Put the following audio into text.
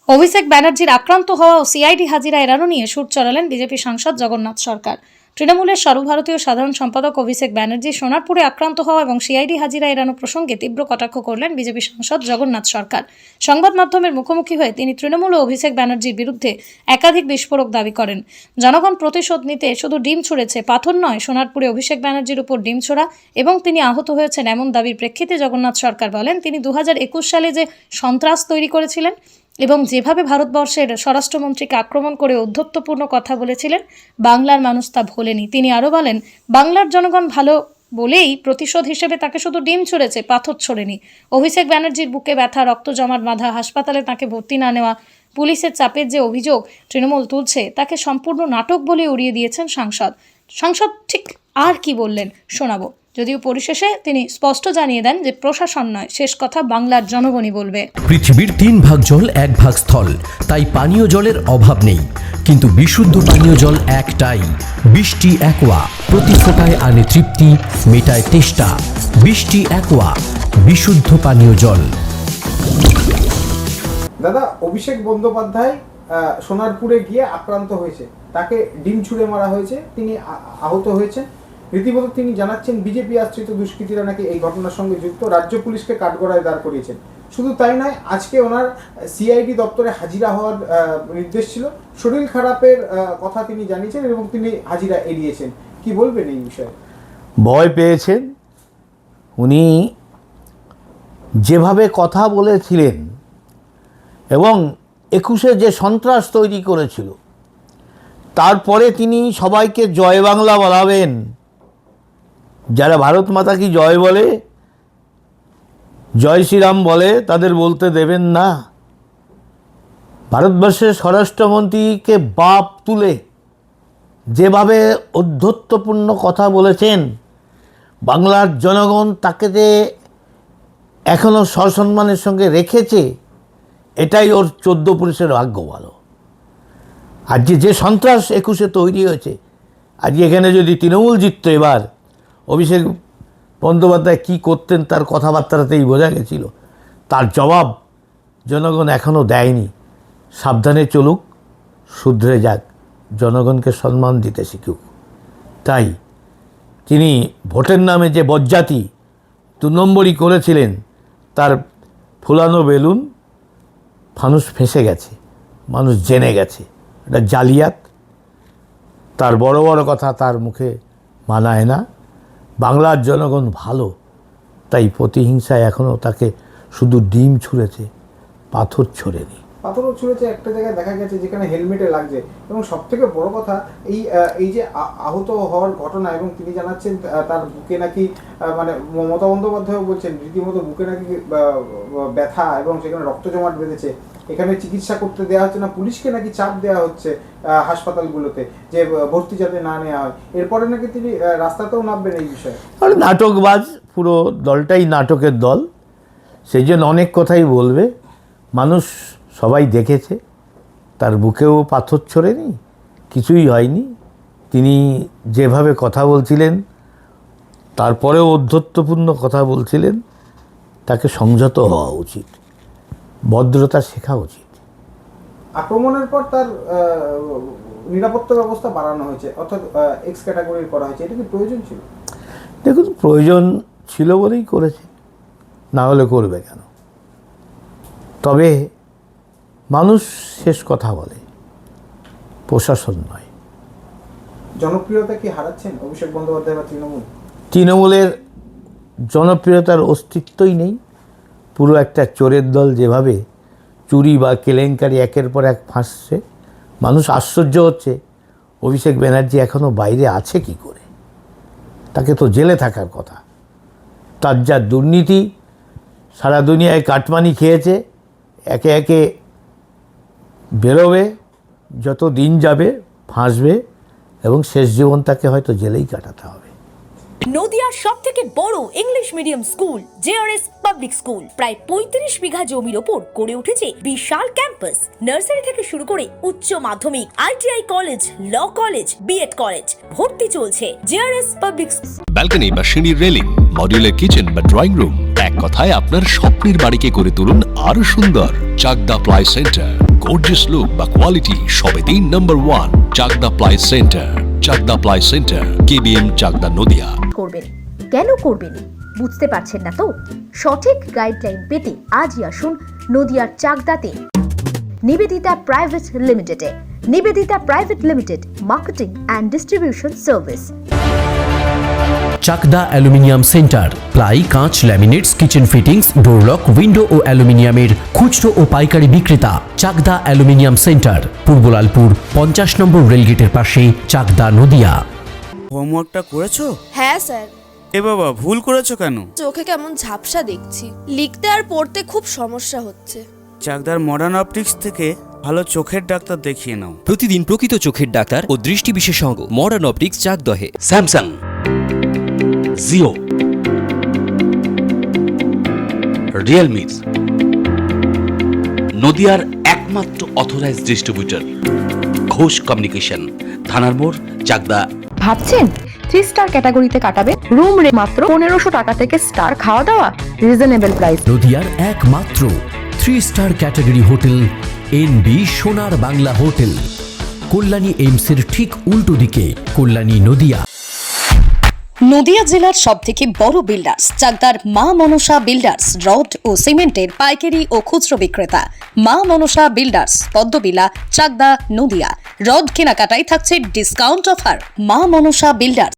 অভিষেক ব্যানার্জির আক্রান্ত হওয়া ও সিআইডি হাজিরা এড়ানো নিয়ে সুর চড়ালেন বিজেপি সাংসদ জগন্নাথ সরকার। তৃণমূলের সর্বভারতীয় সাধারণ সম্পাদক অভিষেক ব্যানার্জি সোনারপুরে আক্রান্ত হওয়া এবং সিআইডি হাজিরা এড়ানো প্রসঙ্গে তীব্র কটাক্ষ করলেন বিজেপি সাংসদ জগন্নাথ সরকার। সংবাদ মাধ্যমের মুখোমুখি হয়ে তিনি তৃণমূল ও অভিষেক ব্যানার্জির বিরুদ্ধে একাধিক বিস্ফোরক দাবি করেন। জনগণ প্রতিশোধ নিতে শুধু ডিম ছুঁড়েছে, পাথর নয়। সোনারপুরে অভিষেক ব্যানার্জির উপর ডিম ছোড়া এবং তিনি আহত হয়েছেন এমন দাবির প্রেক্ষিতে জগন্নাথ সরকার বলেন, তিনি 2021 সালে যে সন্ত্রাস তৈরি করেছিলেন এবং যেভাবে ভারতবর্ষের স্বরাষ্ট্রমন্ত্রীকে আক্রমণ করে অধ্যত্বপূর্ণ কথা বলেছিলেন, বাংলার মানুষ তা ভোলেনি। তিনি আরও বলেন, বাংলার জনগণ ভালো বলেই প্রতিশোধ হিসেবে তাকে শুধু ডিম ছুঁড়েছে, পাথর ছোড়েনি। অভিষেক ব্যানার্জির বুকে ব্যথা, রক্ত জমাট বাঁধা, হাসপাতালে তাকে ভর্তি না নেওয়া, পুলিশের চাপের যে অভিযোগ তৃণমূল তুলছে তাকে সম্পূর্ণ নাটক বলে উড়িয়ে দিয়েছেন সাংসদ ঠিক আর কি বললেন শোনাবো। যদিও পরিশেষে তিনি স্পষ্ট জানিয়ে দেন যে প্রশাসন নয়, শেষ কথা বাংলার জনগণই বলবে। পৃথিবীর 3 ভাগ জল 1 ভাগ স্থল, তাই পানীয় জলের অভাব নেই। কিন্তু বিশুদ্ধ পানীয় জল একটাই, বৃষ্টি অ্যাকোয়া। প্রতি ফোঁটায় আনে তৃপ্তি, মেটায় তেষ্টা। বৃষ্টি অ্যাকোয়া, বিশুদ্ধ পানীয় জল। দাদা, অভিষেক বন্দ্যোপাধ্যায় সোনারপুরে গিয়ে আক্রান্ত হয়েছে, তাকে ডিম ছুঁড়ে মারা হয়েছে, তিনি আহত হয়েছেন। রীতিমতো তিনি জানাচ্ছেন বিজেপি আশ্রিত দুষ্কৃতীরা নাকি এই ঘটনার সঙ্গে যুক্ত, রাজ্য পুলিশকে কাঠগড়ায় দাঁড় করিয়েছেন। শুধু তাই নয়, আজকে ওনার সিআইডি দপ্তরে হাজিরা হওয়ার নির্দেশ ছিল। শরীর খারাপের কথা তিনি জানিয়েছেন এবং তিনি হাজিরা এড়িয়েছেন। কি বলবেন এই বিষয়ে? ভয় পেয়েছেন। উনি যেভাবে কথা বলেছিলেন এবং 21-এ যে সন্ত্রাস তৈরি করেছিল, তারপরে তিনি সবাইকে জয় বাংলা বলাবেন। যারা ভারত মাতা কি জয় বলে, জয় শ্রীরাম বলে, তাদের বলতে দেবেন না। ভারতবর্ষের স্বরাষ্ট্রমন্ত্রীকে বাপ তুলে যেভাবে অধ্যত্বপূর্ণ কথা বলেছেন, বাংলার জনগণ তাকে যে এখনও সসম্মানের সঙ্গে রেখেছে, এটাই ওর 14 পুরুষের ভাগ্য ভালো। আজকে যে সন্ত্রাস 21-এ তৈরি হয়েছে, আজকে এখানে যদি তৃণমূল জিতত, এবার অভিষেক বন্দ্যোপাধ্যায় কী করতেন তার কথাবার্তাতেই বোঝা গেছিল। তার জবাব জনগণ এখনও দেয়নি। সাবধানে চলুক, শুধরে যাক, জনগণকে সম্মান দিতে শিখুক। তাই তিনি ভোটের নামে যে বজ্জাতি 2 নম্বরই করেছিলেন, তার ফুলানো বেলুন মানুষ ফেঁসে গেছে, মানুষ জেনে গেছে এটা জালিয়াত। তার বড় বড় কথা তার মুখে মানায় না। বাংলার জনগণ ভালো, তাই প্রতিহিংসায় এখনও তাকে শুধু ডিম ছুঁড়েছে, পাথর ছোড়েনি। পাথরও ছুঁড়েছে একটা জায়গায় দেখা গেছে যেখানে হেলমেটে লাগছে। এবং সব থেকে বড় কথা এই যে আহত হওয়ার ঘটনা, এবং তিনি জানাচ্ছেন তার বুকে নাকি মানে মমতা বন্দ্যোপাধ্যায় বলছেন রীতিমতো বুকে নাকি ব্যথা এবং সেখানে রক্ত জমাট বেঁধেছে। এখানে চিকিৎসা করতে দেওয়া হচ্ছে না, পুলিশকে নাকি চাপ দেওয়া হচ্ছে হাসপাতালগুলোতে যে ভর্তি যাতে না নেওয়া হয়। এরপরে নাকি তিনি রাস্তাতেও নামবেন এই বিষয়ে। আর নাটকবাজ, পুরো দলটাই নাটকের দল, সেই জন্য অনেক কথাই বলবে। মানুষ সবাই দেখেছে, তার বুকেও পাথর ছোড়েনি, কিছুই হয়নি। তিনি যেভাবে কথা বলছিলেন, তারপরেও অধ্যত্বপূর্ণ কথা বলছিলেন, তাকে সংযত হওয়া উচিত, ভদ্রতা শেখা উচিত। আক্রমণের পর তার নিরাপত্তা ব্যবস্থা বাড়ানো হয়েছে, অর্থাৎ এক্স ক্যাটাগরির করা হয়েছে। এটা কি প্রয়োজন ছিল? দেখুন, প্রয়োজন ছিল বলেই করেছে, না হলে করবে কেন? তবে মানুষ শেষ কথা বলে, প্রশাসন নয়। জনপ্রিয়তা কি হারাচ্ছেন অভিষেক বন্দ্যোপাধ্যায় বা তৃণমূল? তৃণমূলের জনপ্রিয়তার অস্তিত্বই নেই। পুরো একটা চোরের দল যেভাবে চুরি বা কেলেঙ্কারি একের পর এক ফাঁসছে, মানুষ আশ্চর্য হচ্ছে অভিষেক ব্যানার্জি এখনও বাইরে আছে কি করে। তাকে তো জেলে থাকার কথা। তার যা দুর্নীতি, সারা দুনিয়ায় কাটমানি খেয়েছে, একে একে বেরোবে, যত দিন যাবে ফাঁসবে, এবং শেষ জীবন তাকে হয়তো জেলেই কাটাতে হবে। নদিয়ার সবথেকে বড় English medium school JRS public school প্রায় 35 বিঘা জমির ওপর গড়ে উঠেছে বিশাল ক্যাম্পাস। নার্সারি থেকে শুরু করে উচ্চ মাধ্যমিক, ITI college, law college, BEd college, ভর্তি চলছে। জেআরএস পাবলিক ব্যালকনি বা সিঁড়ির রেলিং, মডিউলার কিচেন বা ড্রয়িং রুম, এক কথায় আপনার স্বপ্নের বাড়িকে করে তুলুন আরো সুন্দর। Chakdaha ply centre, gorgeous look বা কোয়ালিটি সবেতেই number 1 Chakdaha ply centre. Chakdaha ply centre, KBM Chakdaha Nadia. করবেন কেন করবেন বুঝতে পারছেন না তো? সঠিক গাইডলাইন পেতে আজই আসুন নদিয়ার চাকদাতে নিবেদিতা প্রাইভেট লিমিটেডে। Nivedita private limited, marketing and distribution service. Chakdah aluminium centre, ply, কাঁচ, laminates, kitchen fittings, door lock, window ও অ্যালুমিনিয়ামের খুচরো ও পাইকারি বিক্রেতা। Chakdah aluminium centre, Purbalalpur 50 number রেলগেটের পাশে, চাকদা, নদিয়া। হোমওয়ার্কটা করেছো? হ্যাঁ স্যার। এ বাবা, ভুল করেছো কেন? চোখে কেমন ঝাপসা দেখছি, লিখতে আর পড়তে খুব সমস্যা হচ্ছে। চাকদার মডার্ন অপটিক্স থেকে ভালো চোখের ডাক্তার দেখিয়ে নাও। প্রতিদিন প্রকৃত চোখের ডাক্তার ও দৃষ্টি বিশেষজ্ঞ মডার্ন অপটিক্স চাকদহে। স্যামসাং, জিও, রিয়েলমি, নদিয়ার একমাত্র অথরাইজড ডিস্ট্রিবিউটর ঘোষ কমিউনিকেশন, থানার মোড়, চাকদা। ভাবছেন 3 স্টার ক্যাটাগরিতে কাটাবে? রুম রে মাত্র 1500 টাকা থেকে স্টার, খাওয়া দাওয়া রিজনেবল প্রাইস। নদিয়ার একমাত্র 3 স্টার ক্যাটাগরি হোটেল এনবি সোনার বাংলা হোটেল, কল্যাণী এইমসের ঠিক উল্টো দিকে, কল্যাণী, নদিয়া। নদিয়া জেলার সবথেকে বড় বিল্ডার্স চাকদার মা মনসা বিল্ডার্স, রড ও সিমেন্টের পাইকারি ও খুচরো বিক্রেতা। মা মনসা বিল্ডার্স, পদ্মবিলা, চাকদা, নদিয়া। রড কেনাকাটায় থাকছে ডিসকাউন্ট অফার। মা মনসা বিল্ডার্স।